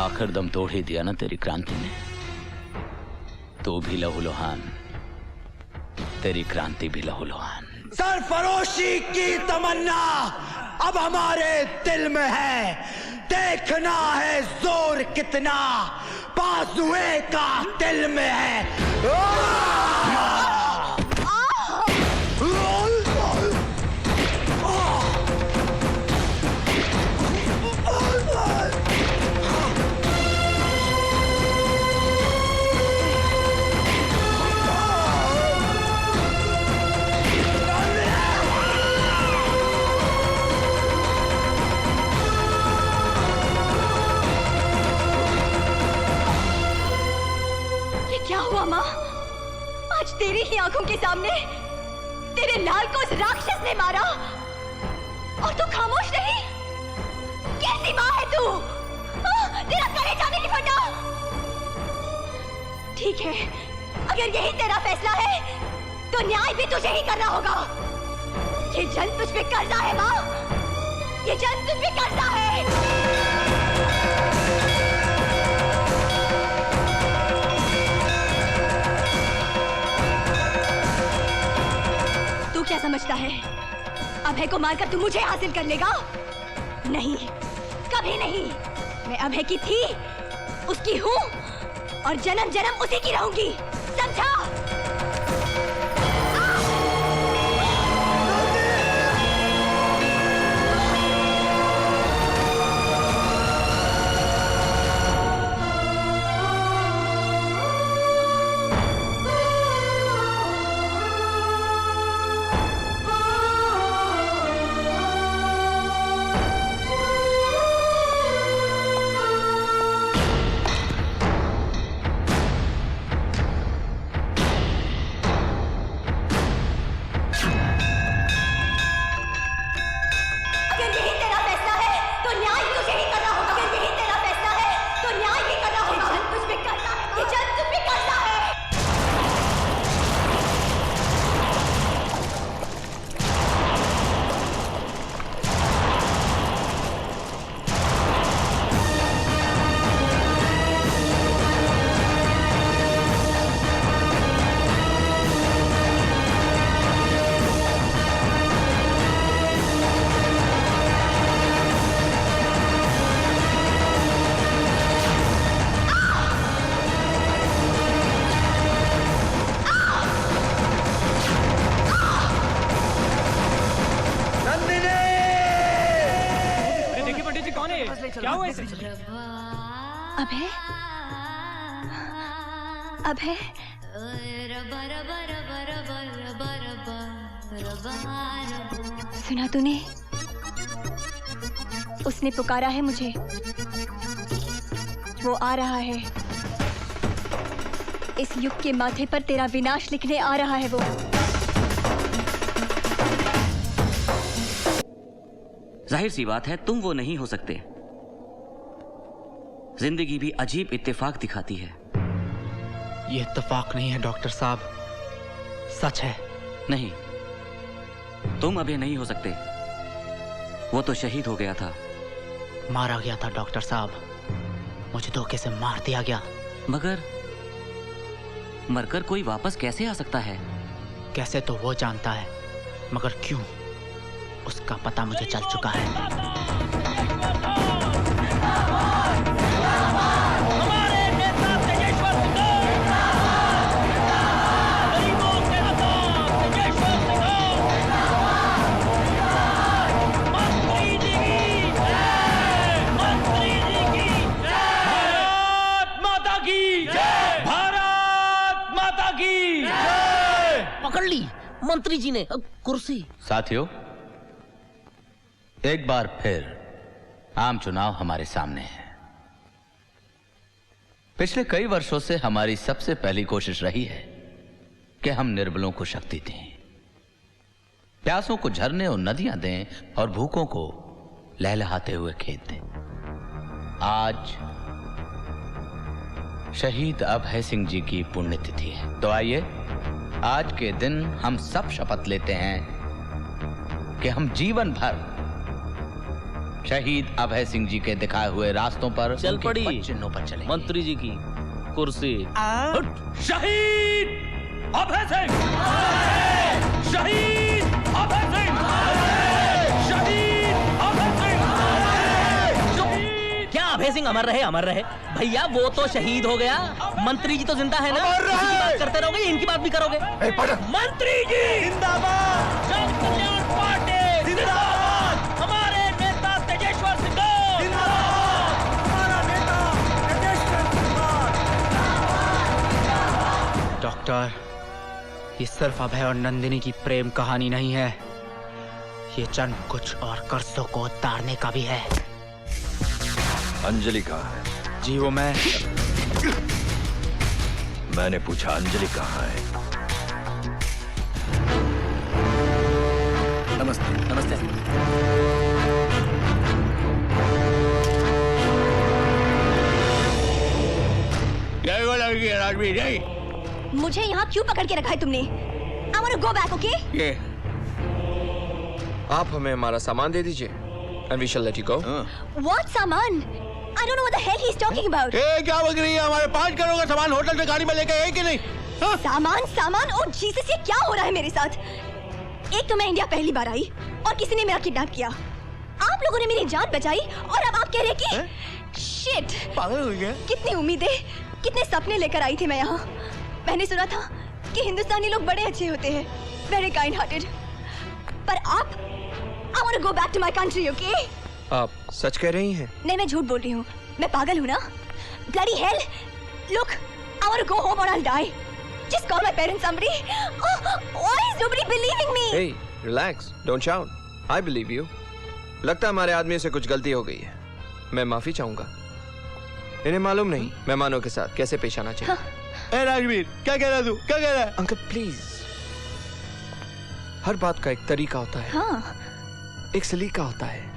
आखिर दम तोड़ ही दिया ना तेरी क्रांति ने। तू भी लहूलुहान, तेरी क्रांति भी लहूलुहान। सरफरोशी की तमन्ना अब हमारे दिल में है, देखना है जोर कितना बाजुए का दिल में है। क्या हुआ माँ? आज तेरी ही आंखों के सामने तेरे लाल को उस राक्षस ने मारा और तू खामोश रही? कैसी माँ है तू? तेरा कलेजा नहीं फटा? ठीक है, अगर यही तेरा फैसला है तो न्याय भी तुझे ही करना होगा। ये जंग तुझ पे कर्जा है माँ, ये जंग तुझ पे कर्जा है। तू क्या समझता है अभय को मारकर तू मुझे हासिल कर लेगा? नहीं, कभी नहीं। मैं अभय की थी, उसकी हूँ और जन्म जन्म उसी की रहूंगी, समझा? जाओ ऐसे। अभय, अभय, सुना तूने? उसने पुकारा है मुझे, वो आ रहा है। इस युग के माथे पर तेरा विनाश लिखने आ रहा है वो। जाहिर सी बात है तुम वो नहीं हो सकते। जिंदगी भी अजीब इत्तेफाक दिखाती है। ये इत्तेफाक नहीं है डॉक्टर साहब, सच है। नहीं, तुम अभी नहीं हो सकते। वो तो शहीद हो गया था। मारा गया था डॉक्टर साहब, मुझे धोखे से मार दिया गया। मगर मरकर कोई वापस कैसे आ सकता है? कैसे तो वो जानता है, मगर क्यों, उसका पता मुझे चल चुका है। पकड़ ली मंत्री जी ने कुर्सी। साथियों, एक बार फिर आम चुनाव हमारे सामने है। पिछले कई वर्षों से हमारी सबसे पहली कोशिश रही है कि हम निर्बलों को शक्ति दें, प्यासों को झरने और नदियां दें और भूखों को लहलहाते हुए खेत दें। आज शहीद अभय सिंह जी की पुण्यतिथि है, तो आइए आज के दिन हम सब शपथ लेते हैं कि हम जीवन भर शहीद अभय सिंह जी के दिखाए हुए रास्तों पर, चल उनके पड़ी पद चिन्हों पर चलेंगे। मंत्री जी की कुर्सी। शहीद अभय सिंह! शहीद अभय सिंह! शहीद अभय सिंह! क्या अभय सिंह अमर रहे, अमर रहे? भैया वो तो शहीद हो गया, मंत्री जी तो जिंदा है ना। इनकी बात करते रहोगे, इनकी बात भी करोगे। मंत्री जी जिंदाबाद, जन कल्याण पार्टी जिंदाबाद, हमारे नेता तेजेश्वर सिंह जिंदाबाद, हमारा नेता तेजेश्वर सिंह। डॉक्टर, ये सिर्फ अभय और नंदिनी की प्रेम कहानी नहीं है, ये जन्म कुछ और कर्जों को उतारने का भी है। अंजलि कहाँ है? जी वो मैंने पूछा अंजलि कहाँ है? नमस्ते। नमस्ते। मुझे यहाँ क्यों पकड़ के रखा है तुमने? I want to go back, okay? ये आप हमें हमारा सामान दे दीजिए and we shall let you go. What सामान? I don't know what the hell he's talking about. क्या बक रही है? हमारे 5 करोड़ का सामान होटल से गाड़ी में लेके आए कि नहीं? सामान सामान, ओ जीसस, ये क्या हो रहा है मेरे साथ? एक तो मैं इंडिया पहली बार आई और किसी ने मेरा किडनैप किया। आप लोगों ने मेरी जान बचाई और अब आप कह रहे कि शिट, पागल हो गया? कितनी उम्मीदें, कितने सपने लेकर आई थी मैं यहाँ। मैंने सुना था कि हिंदुस्तानी लोग बड़े अच्छे होते हैं, वेरी काइंड हार्टेड। पर आप, I want to go back to my country, okay? आप सच कह रही हैं? नहीं, मैं झूठ बोल रही हूँ। मैं पागल हूँ ना? Bloody hell! Look, I want to go home or I'll die. Just call my parents, somebody. Oh, why is nobody believing me? Hey, relax, don't shout. I believe you. लगता है हमारे आदमी से कुछ गलती हो गई है। मैं माफी चाहूंगा। इन्हें मालूम नहीं मेहमानों के साथ कैसे पेश आना चाहिए। ए राजवीर, क्या कह रहा तू? क्या कह रहा है? अंकल प्लीज, हर बात का एक तरीका होता है, हाँ, एक सलीका होता है।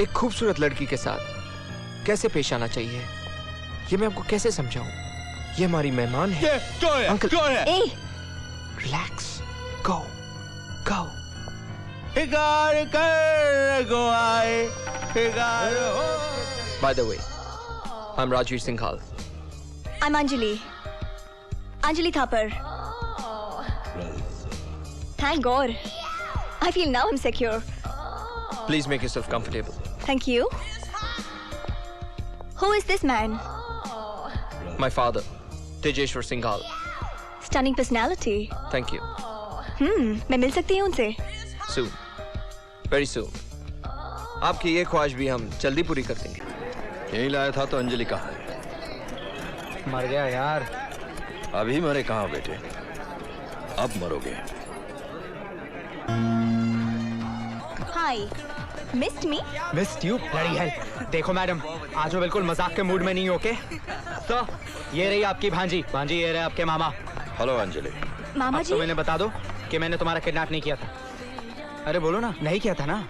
एक खूबसूरत लड़की के साथ कैसे पेश आना चाहिए, ये मैं आपको कैसे समझाऊं? ये हमारी मेहमान है। Uncle A, relax, go go. By the way, I'm Rajveer Singhal. I'm Anjali. Anjali Thapar. Thank God. I feel now I'm secure. Please make yourself comfortable. Thank you. Who is this man? My father, Tejeshwar Singhal. Stunning personality. Thank you. मैं मिल सकती हूँ उनसे? Soon. Very soon. आपकी ये ख्वाहिश भी हम जल्दी पूरी कर देंगे। यही लाया था तो अंजलि कहाँ है? मर गया यार। अभी मरे कहाँ बेटे, अब मरोगे। Hi, missed me? Missed you bloody hell. देखो मैडम, आज वो बिल्कुल मजाक के मूड में नहीं, ओके? तो ये रही आपकी भांजी, ये रहे आपके मामा। हेलो अंजलि। मामा अब जी? तो मैंने बता दो कि मैंने तुम्हारा किडनैप नहीं किया था। अरे बोलो ना, नहीं किया था ना?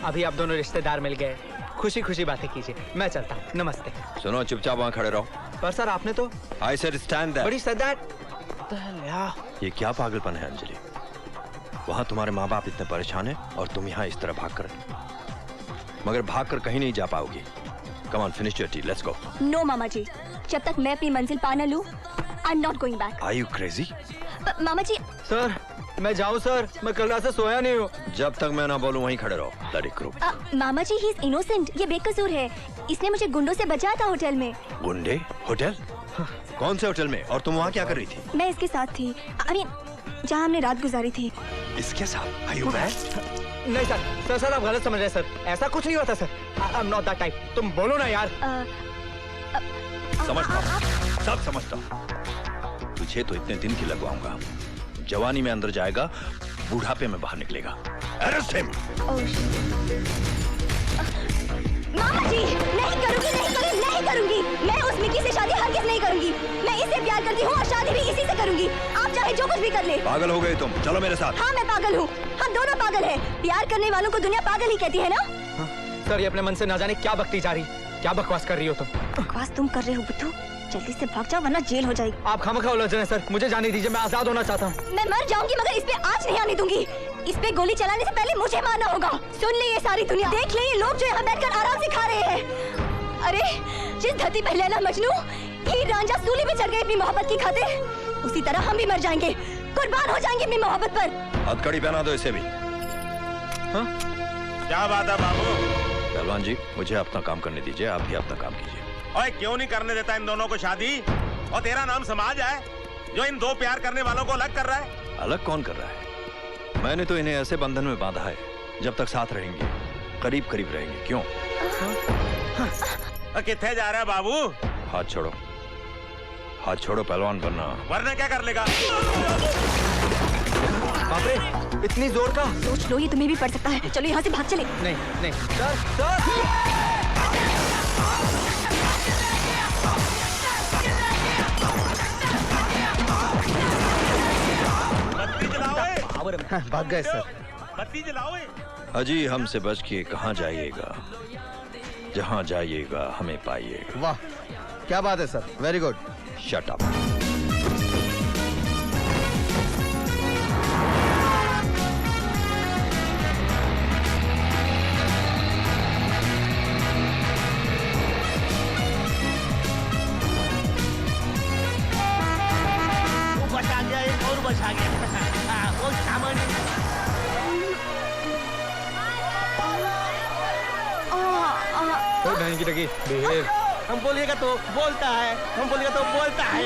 अभी आप दोनों रिश्तेदार मिल गए, खुशी खुशी बातें कीजिए। मैं चलता हूँ, नमस्ते। सुनो, चुपचाप वहाँ खड़े रहो। पर सर आपने तो आई सेड स्टैंड देयर। बड़ी सदैट। ये क्या पागलपन है अंजलि? वहाँ तुम्हारे माँ बाप इतने परेशान हैं और तुम यहाँ इस तरह भाग कर, मगर भाग कर कहीं नहीं जा पाओगी। Come on, finish your tea, let's go. No मामा जी, जब तक मैं अपनी मंजिल पा न लूं, I am not going back. Are you crazy? मामा जी। सर मैं जाऊँ सर, मैं कल रात से सोया नहीं हूँ। जब तक मैं ना बोलूं वहीं खड़े रहो। Bloody crew. मामा जी, ही इज इनोसेंट, ये बेकसूर है। इसने मुझे गुंडों से बचाया था होटल में। गुंडे? होटल? कौन से होटल में? और तुम वहाँ क्या कर रही थी? मैं इसके साथ थी, आई मीन जहाँ हमने रात गुजारी थी। इसके साथ? Are you mad? नहीं सर आप गलत समझ रहे हैं सर, ऐसा कुछ नहीं होता sir. I am not that type. तुम बोलो ना यार। समझता हूँ, सब समझता हूँ। तुझे तो इतने दिन की लगवाऊंगा, जवानी में अंदर जाएगा, बुढ़ापे में बाहर निकलेगा। Arrest him! मामा जी, नहीं करूंगी। मैं उस मिकी से शादी हरगिज़ नहीं करूंगी। मैं इससे प्यार करती हूँ और शादी भी इसी से करूंगी। आप चाहे जो कुछ भी कर ले। पागल हो गई तुम, चलो मेरे साथ। हाँ मैं पागल हूँ, हम दोनों पागल हैं। प्यार करने वालों को दुनिया पागल ही कहती है ना? सर ये अपने मन से ना जाने क्या बकती जा रही, क्या बकवास कर रही हो तुम। बकवास तुम कर रहे हो बुद्धू, जल्दी से भाग जाओ वरना जेल हो जाएगी। आप खामखा उलझ रहे हैं सर, मुझे जाने दीजिए, मैं आजाद होना चाहता हूँ। मैं मर जाऊंगी मगर इस पे आँच नहीं आने दूंगी। इस पे गोली चलाने से पहले मुझे मारना होगा। सुन ले ये सारी दुनिया, देख ले ये लोग जो यहाँ बैठकर आराम से खा रहे हैं। अरे जिस धरती पर लैला मजनू हीर रांझा सूली पे चढ़ गए अपनी मोहब्बत की खातिर, उसी तरह हम भी मर जाएंगे, कुर्बान हो जाएंगे अपनी मोहब्बत पर। हथकड़ी पहना दो इसे भी। हाँ? क्या बात है बाबू? पहलवान जी, मुझे अपना काम करने दीजिए, आप भी अपना काम कीजिए। ओए क्यों नहीं करने देता इन दोनों को शादी? और तेरा नाम समाज है जो इन दो प्यार करने वालों को अलग कर रहा है। अलग कौन कर रहा है? मैंने तो इन्हें ऐसे बंधन में बांधा है, जब तक साथ रहेंगे, करीब करीब रहेंगे। क्यों? किथे जा रहा है बाबू? हाथ छोड़ो, हाथ छोड़ो पहलवान, वरना क्या कर लेगा? बाप रे, इतनी जोर का? सोच लो ये तुम्हें भी पड़ सकता है। चलो यहाँ से भाग चले। नहीं सर। बत्ती जलाओ। भाग गए सर। बत्ती जलाओ। अजी हमसे बच के कहाँ जाइएगा, जहाँ जाइएगा हमें पाइएगा। वाह क्या बात है sir, very good. Shut up. बचा गया, एक और बचा गया। वो सामान्य नहीं की टकी, बिहेव। हम बोलिएगा तो बोलता है, हम बोलिएगा तो बोलता है।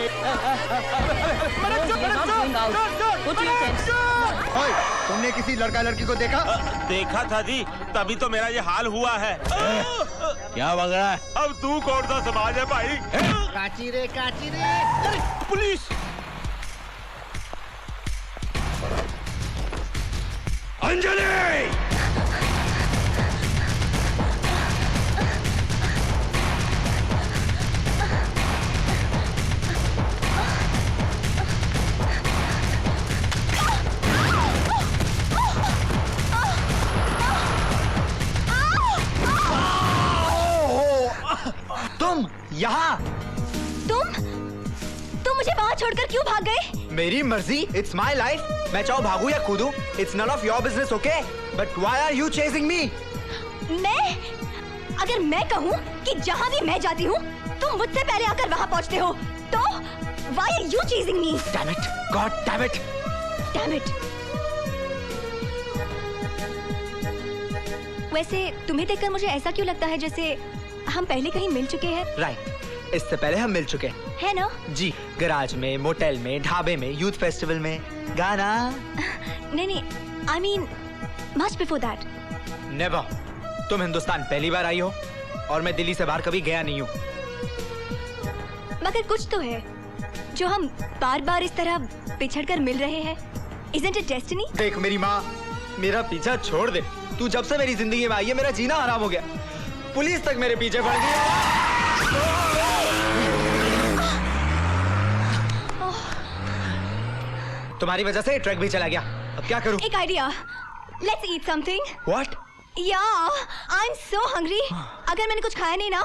ओए, तुमने किसी लड़का लड़की को देखा? देखा था जी, तभी तो मेरा ये हाल हुआ है। क्या बग रहा है? अब तू कौन सा समाज है भाई? काची रे। अरे पुलिस! अंजलि! तुम यहाँ? तुम मुझे वहाँ छोड़कर क्यों भाग गए? मेरी मर्जी, इट्स माई लाइफ। मैं चाहो भागू या कूदू, it's none of your business, okay? But why are you chasing me? अगर मैं कहूँ कि जहाँ भी मैं जाती हूँ तुम मुझसे पहले आकर वहाँ पहुँचते हो, तो why are you chasing me? Damn it, God damn it! Damn it! वैसे तुम्हें देखकर मुझे ऐसा क्यों लगता है जैसे हम पहले कहीं मिल चुके हैं? राइट, इससे पहले हम मिल चुके हैं। है ना? जी, गैराज में, मोटेल में, ढाबे में, यूथ फेस्टिवल में, गाना। नहीं, I mean much before that. Never. तुम हिंदुस्तान पहली बार आई हो और मैं दिल्ली से बाहर कभी गया नहीं हूँ। मगर कुछ तो है जो हम बार बार इस तरह पिछड़कर मिल रहे हैं। Isn't it destiny? देख मेरी माँ, मेरा पीछा छोड़ दे। तू जब से मेरी जिंदगी में आई है मेरा जीना हराम हो गया। पुलिस तक मेरे पीछे पड़ गई। तुम्हारी वजह से ट्रक भी चला गया। अब क्या करूं? एक idea. Let's eat something. What? Yeah, I'm so hungry. अगर मैंने कुछ खाया नहीं ना,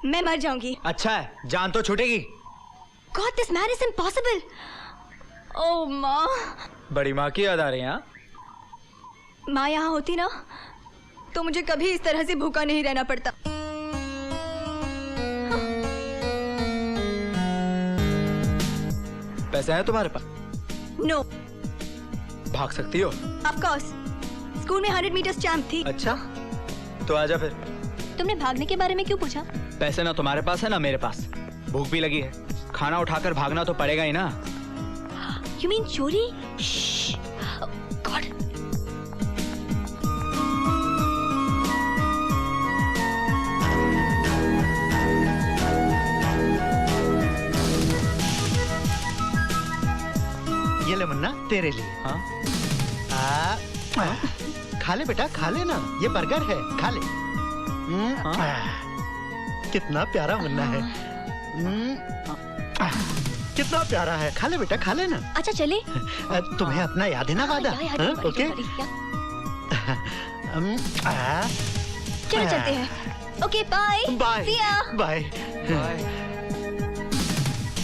मैं मर जाऊंगी। अच्छा है, जान तो छूटेगी। God, this man is impossible. Oh माँ। बड़ी माँ की याद आ रही है? हाँ? माँ यहाँ होती ना, तो मुझे कभी इस तरह से भूखा नहीं रहना पड़ता। पैसे हैं तुम्हारे पास? No. भाग सकती हो? Of course. स्कूल में 100 मीटर्स चैंप थी। अच्छा, तो आजा फिर। तुमने भागने के बारे में क्यों पूछा? पैसे ना तुम्हारे पास है ना मेरे पास। भूख भी लगी है, खाना उठाकर भागना तो पड़ेगा ही ना। You mean चोरी? Oh, God. ये ले मुन्ना, तेरे लिए। हाँ? खा ले बेटा, खा ले ना, ये बर्गर है, खा ले। कितना प्यारा मुन्ना है। कितना प्यारा है, खा ले बेटा, खा ले ना। अच्छा चले। तुम्हें अपना याद है ना वादा? ओके। चलो चलते हैं। Okay bye. Bye See ya. Bye.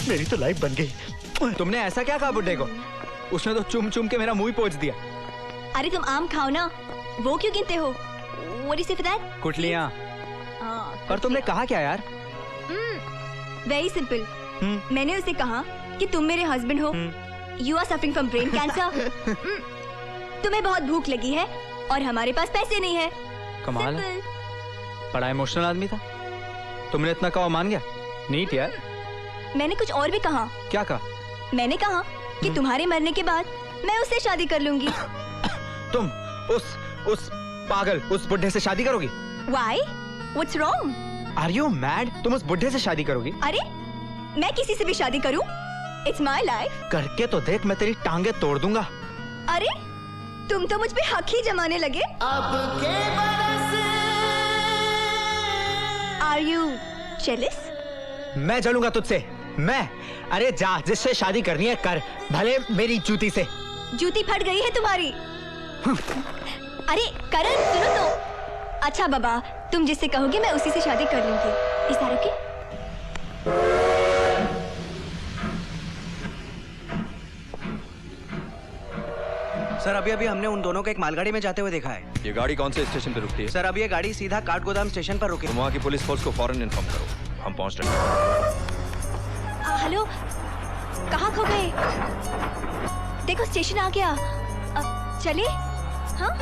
मेरी तो लाइफ बन गई। तुमने ऐसा क्या कहा बुड्ढे को? उसने तो चुम चुम के मेरा मुंह ही पोंछ दिया। अरे तुम आम खाओ ना, वो क्यों गिनते हो? What do you say for that? कुटलियाँ। पर तुमने कहा क्या यार? Very simple. मैंने उसे कहा कि तुम मेरे हस्बैंड हो। You are suffering from brain cancer. तुम्हें बहुत भूख लगी है और हमारे पास पैसे नहीं है। कमाल है। Simple. बड़ा इमोशनल आदमी था। तुमने इतना कहा मान गया? नीट यार। मैंने कुछ और भी कहा। क्या कहा? मैंने कहा कि तुम्हारे मरने के बाद मैं उससे शादी कर लूंगी। तुम उस पागल उस बुढ़े से शादी करोगी? Why? What's wrong? Are you mad? तुम उस बुढ़े से शादी करोगी? अरे मैं किसी से भी शादी करूं? It's my life. करके तो देख, मैं तेरी टांगे तोड़ दूंगा। अरे तुम तो मुझ पे हक ही जमाने लगे। Are you jealous? मैं जलूंगा तुझसे। मैं? अरे जा, जिससे शादी करनी है कर, भले मेरी जूती से। जूती फट गई है तुम्हारी। अरे करण सुनो तो। अच्छा बाबा, तुम जिससे कहोगे मैं उसी से शादी कर लूंगी। इस तारीख की? सर अभी अभी हमने उन दोनों को एक मालगाड़ी में जाते हुए देखा है। ये गाड़ी कौन से स्टेशन पे रुकती है? सर अभी ये गाड़ी सीधा काठगोदाम स्टेशन पर रुकी। तुम वहाँ की पुलिस फोर्स को फौरन इन्फॉर्म करो, हम पहुँच रहे हैं। हेलो, कहाँ खो गए? देखो स्टेशन आ गया। चले? हाँ?